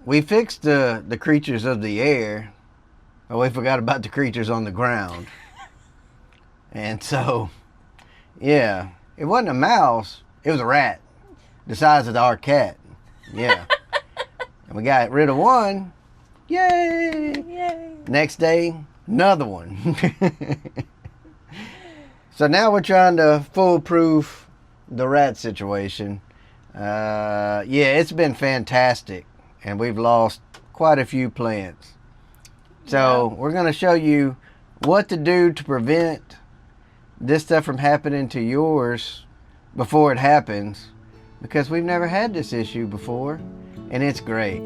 we fixed the creatures of the air, but we forgot about the creatures on the ground. And so, yeah, it wasn't a mouse. It was a rat, the size of our cat. Yeah. And we got rid of one. Yay! Yay! Next day, another one. So now we're trying to foolproof the rat situation. Yeah, it's been fantastic, and we've lost quite a few plants. So we're going to show you what to do to prevent this stuff from happening to yours before it happens, because we've never had this issue before, and it's great.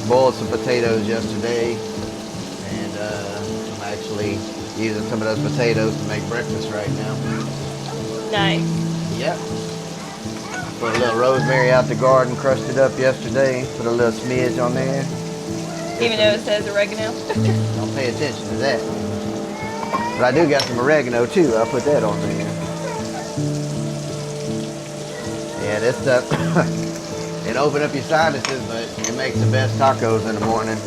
Boiled some potatoes yesterday, and I'm actually using some of those potatoes to make breakfast right now. Nice. Yep. Put a little rosemary out the garden, crushed it up yesterday, put a little smidge on there. Even though it says oregano. Don't pay attention to that. But I do got some oregano too, I'll put that on there. Yeah, this stuff, it opened up your sinuses, but it makes the best tacos in the morning.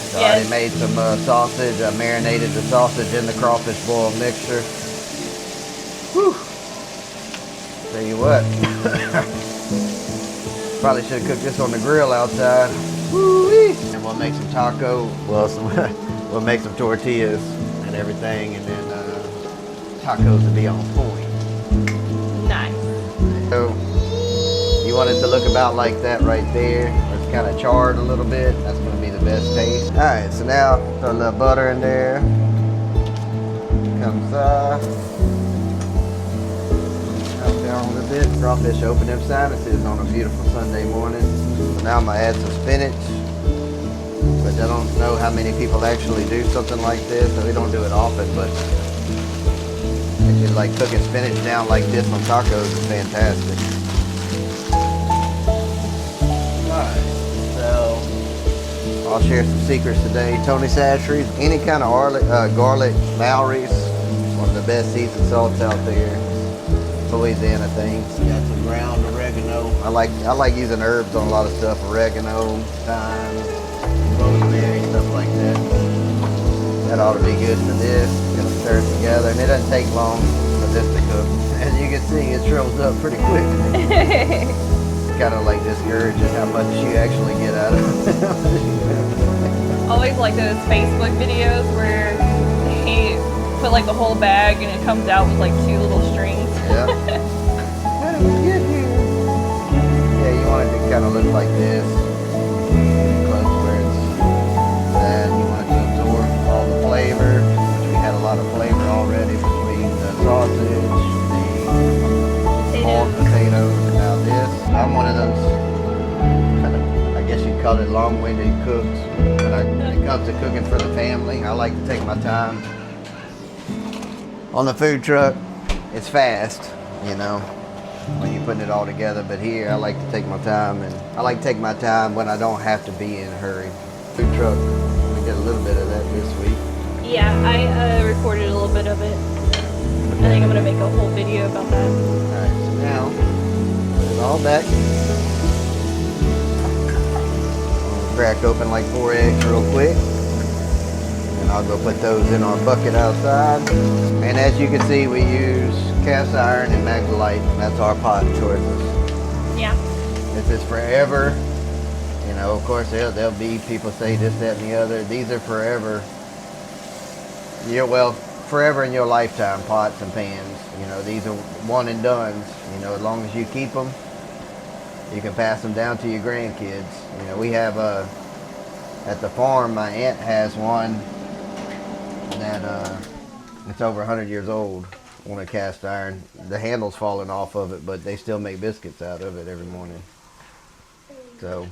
So I already made some sausage. I marinated the sausage in the crawfish boil mixture. Whew. Tell you what, probably should have cooked this on the grill outside. Woo-wee. And we'll make some we'll make some tortillas and everything, and then tacos will be on point. Nice. So you want it to look about like that right there. It's kind of charred a little bit. That's going to be the best taste. All right, so now throw a little butter in there. Comes down a little bit. Crawfish open them sinuses on a beautiful Sunday morning. So now I'm going to add some spinach. But I don't know how many people actually do something like this, so we don't do it often, but actually like cooking spinach down like this on tacos is fantastic. Alright, so I'll share some secrets today. Tony Chachere's, any kind of garlic, Lowry's, one of the best seasoned salts out there. Louisiana things. Got some ground oregano. I like using herbs on a lot of stuff. Oregano, thyme, rosemary, stuff like that. That ought to be good for this. Gonna stir it together, and it doesn't take long for this to cook. As you can see, it shrivels up pretty quick. It's kind of like discouraging how much you actually get out of it. Always like those Facebook videos where they put like the whole bag and it comes out with like 2 little strings. Yeah. How did we get here? Yeah, you want it to kind of look like this. Close where it's that. You want it to absorb all the flavor, which we had a lot of flavor already between the sausage, the boiled potatoes, and now this. I'm one of those kind of, I guess you'd call it long-winded cooks. When it comes to cooking for the family, I like to take my time. On the food truck, it's fast, you know, when you're putting it all together. But here, I like to take my time, and I like to take my time when I don't have to be in a hurry. Food truck, we did a little bit of that this week. Yeah, I recorded a little bit of it. I think I'm gonna make a whole video about that. All right, so now put it all back. Crack open like 4 eggs real quick. I'll go put those in our bucket outside. And as you can see, we use cast iron and Magdalite. That's our pot choices. Yeah. This is forever. You know, of course, there'll be people say this, that, and the other. These are forever. Forever in your lifetime pots and pans. You know, these are one and dones. You know, as long as you keep them, you can pass them down to your grandkids. You know, we have at the farm, my aunt has one that it's over 100 years old on a cast iron. The handle's falling off of it, but they still make biscuits out of it every morning. So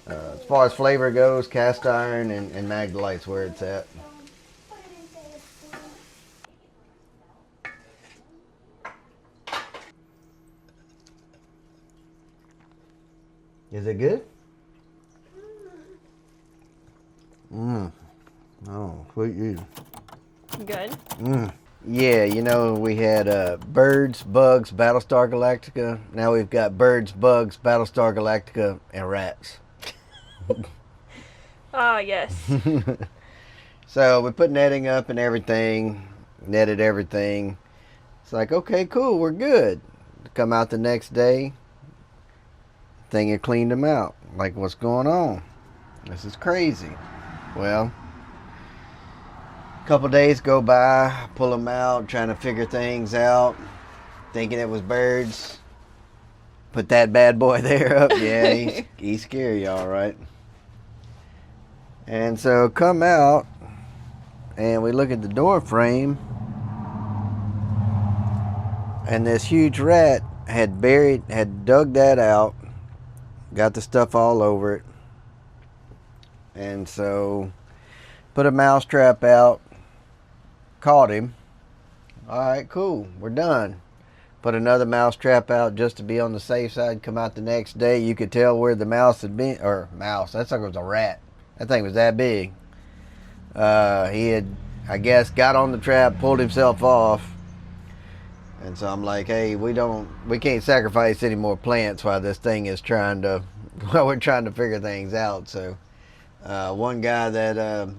as far as flavor goes, cast iron and Magdalite's where it's at. Is it good? Oh, sweet you. Good? good. Yeah, you know, we had birds, bugs, Battlestar Galactica. Now we've got birds, bugs, Battlestar Galactica, and rats. Ah, yes. So we put netting up and everything, netted everything. It's like, okay, cool, we're good. Come out the next day, thing had cleaned them out. Like, what's going on? This is crazy. Well, a couple days go by, pull them out, trying to figure things out, thinking it was birds. Put that bad boy there up. Yeah, he's scary, all right. And so come out, and we look at the door frame, and this huge rat had dug that out, got the stuff all over it, and so put a mouse trap out, caught him. All right, cool, we're done. Put another mouse trap out just to be on the safe side. Come out the next day, you could tell where the mouse had been, or mouse, that sucker was a rat. That thing was that big. He had, I guess, got on the trap, pulled himself off. And so I'm like, hey, we can't sacrifice any more plants while this thing is while we're trying to figure things out. So one guy that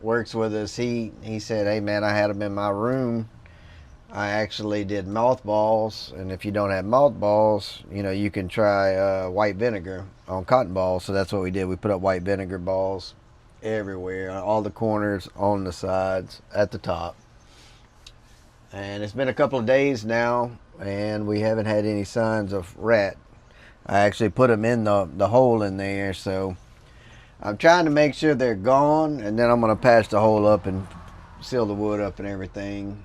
works with us, he said, hey man, I had them in my room. I actually did mothballs, and if you don't have mothballs, you know, you can try white vinegar on cotton balls. So that's what we did. We put up white vinegar balls everywhere, on all the corners, on the sides, at the top. And it's been a couple of days now, and we haven't had any signs of rat. I actually put them in the hole in there, so I'm trying to make sure they're gone, and then I'm going to patch the hole up and seal the wood up and everything.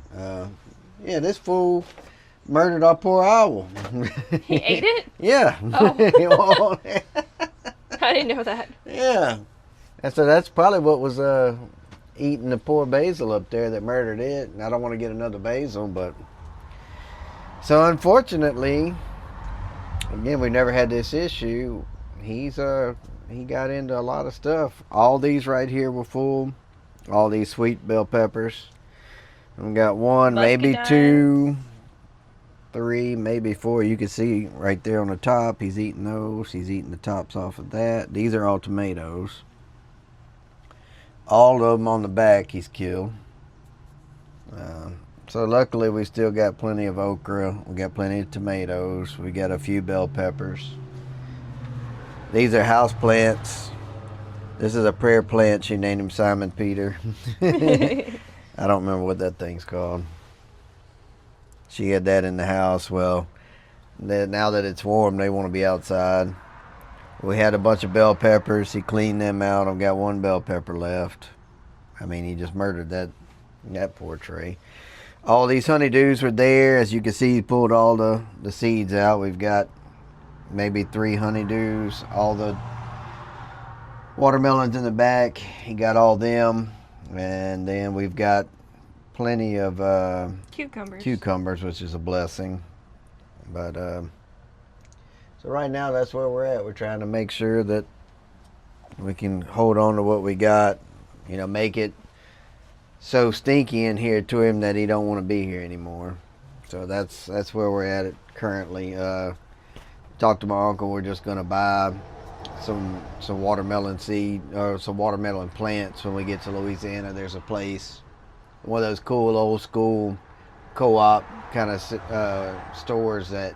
Yeah, this fool murdered our poor owl. He ate it? Yeah. Oh. I didn't know that. Yeah. And so that's probably what was eating the poor basil up there that murdered it. And I don't want to get another basil, but... So unfortunately, again, we never had this issue. He got into a lot of stuff. All these right here were full. All these sweet bell peppers. We got one, maybe two, three, maybe four. You can see right there on the top. He's eating those. He's eating the tops off of that. These are all tomatoes. All of them on the back he's killed. So luckily we still got plenty of okra. We got plenty of tomatoes. We got a few bell peppers. These are house plants. This is a prayer plant. She named him Simon Peter. I don't remember what that thing's called. She had that in the house. Well, now that it's warm, they want to be outside. We had a bunch of bell peppers. He cleaned them out. I've got one bell pepper left. I mean, he just murdered that poor tree. All these honeydews were there. As you can see, he pulled all the seeds out. We've got maybe 3 honeydews. All the watermelons in the back, he got all them. And then we've got plenty of cucumbers, which is a blessing. But so right now that's where we're at. We're trying to make sure that we can hold on to what we got, you know, make it so stinky in here to him that he don't want to be here anymore. So that's where we're at it currently. Talked to my uncle. We're just going to buy some watermelon seed or some watermelon plants when we get to Louisiana. There's a place, one of those cool old school co-op kind of stores that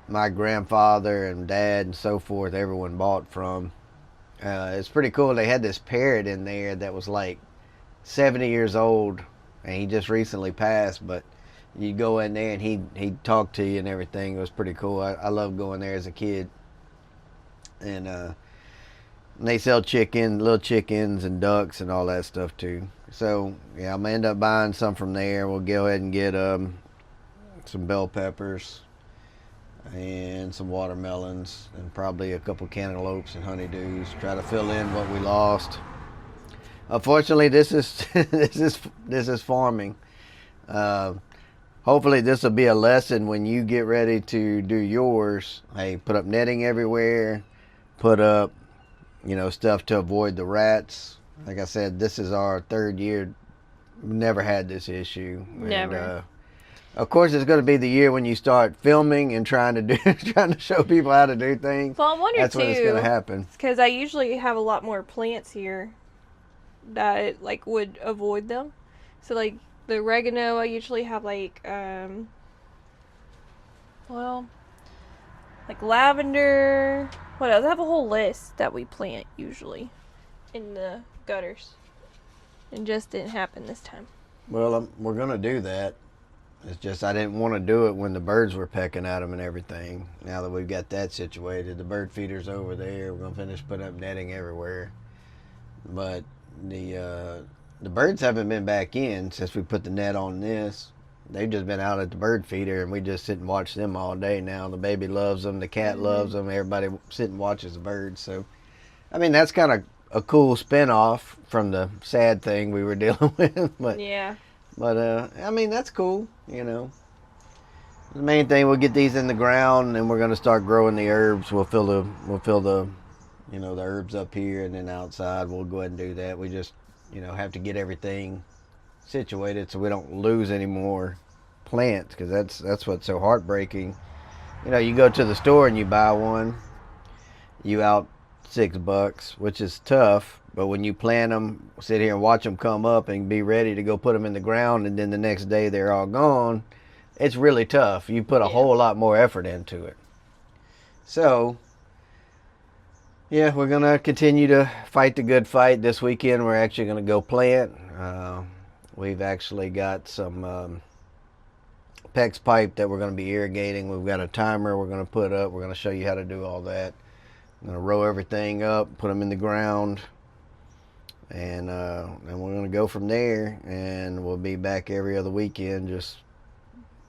my grandfather and dad and so forth, everyone bought from. It's pretty cool. They had this parrot in there that was like 70 years old, and he just recently passed, but you'd go in there and he'd talk to you and everything. It was pretty cool. I loved going there as a kid. And they sell little chickens and ducks and all that stuff too. So yeah, I'm gonna end up buying some from there. We'll go ahead and get some bell peppers and some watermelons and probably a couple cantaloupes and honeydews. Try to fill in what we lost. Unfortunately, this is farming. Hopefully this will be a lesson when you get ready to do yours. Hey, put up netting everywhere. Put up, you know, stuff to avoid the rats. Like I said, this is our third year never had this issue. Never. And, of course, it's going to be the year when you start filming and trying to show people how to do things. Well, I wonder That's when it's going to happen. because I usually have a lot more plants here that like would avoid them. So like the oregano, I usually have like like lavender. What else? I have a whole list that we plant usually in the gutters. It just didn't happen this time. Well, we're going to do that. It's just I didn't want to do it when the birds were pecking at them and everything. Now that we've got that situated, the bird feeder's over there. We're going to finish putting up netting everywhere. But the birds haven't been back in since we put the net on this. They've just been out at the bird feeder, and we just sit and watch them all day now. The baby loves them. The cat loves them. Everybody sit and watches the birds. So, I mean, that's kind of a cool spin-off from the sad thing we were dealing with. But, yeah. But, I mean, that's cool, you know. The main thing, we'll get these in the ground, and we're going to start growing the herbs. We'll fill the, you know, the herbs up here, and then outside we'll go ahead and do that. We just, you know, have to get everything situated so we don't lose any more plants, because that's what's so heartbreaking. You know, you go to the store and you buy one, you out $6, which is tough, but when you plant them, sit here and watch them come up and be ready to go put them in the ground, and then the next day they're all gone, it's really tough. You put a whole lot more effort into it. So yeah, we're gonna continue to fight the good fight. This weekend we're actually gonna go plant. We've actually got some PEX pipe that we're going to be irrigating. We've got a timer we're going to put up. We're going to show you how to do all that. I'm going to row everything up, put them in the ground, and we're going to go from there. And we'll be back every other weekend just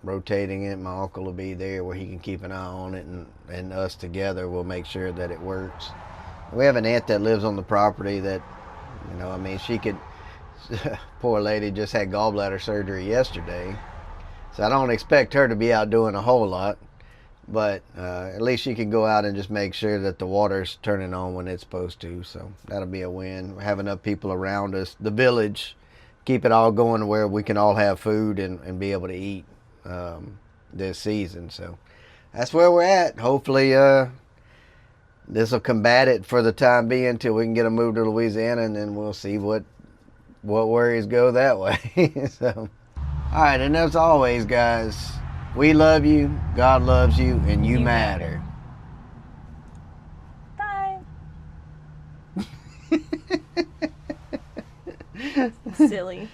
rotating it. My uncle will be there where he can keep an eye on it, and us together will make sure that it works. We have an aunt that lives on the property that, you know, I mean, she could... Poor lady just had gallbladder surgery yesterday, so I don't expect her to be out doing a whole lot, but at least she can go out and just make sure that the water's turning on when it's supposed to. So that'll be a win. We're having enough people around us, the village, keep it all going where we can all have food and be able to eat this season. So that's where we're at. Hopefully this will combat it for the time being until we can get them moved to Louisiana, and then we'll see what worries go that way. So, all right, and as always, guys, we love you, God loves you, and you matter. Bye. Silly.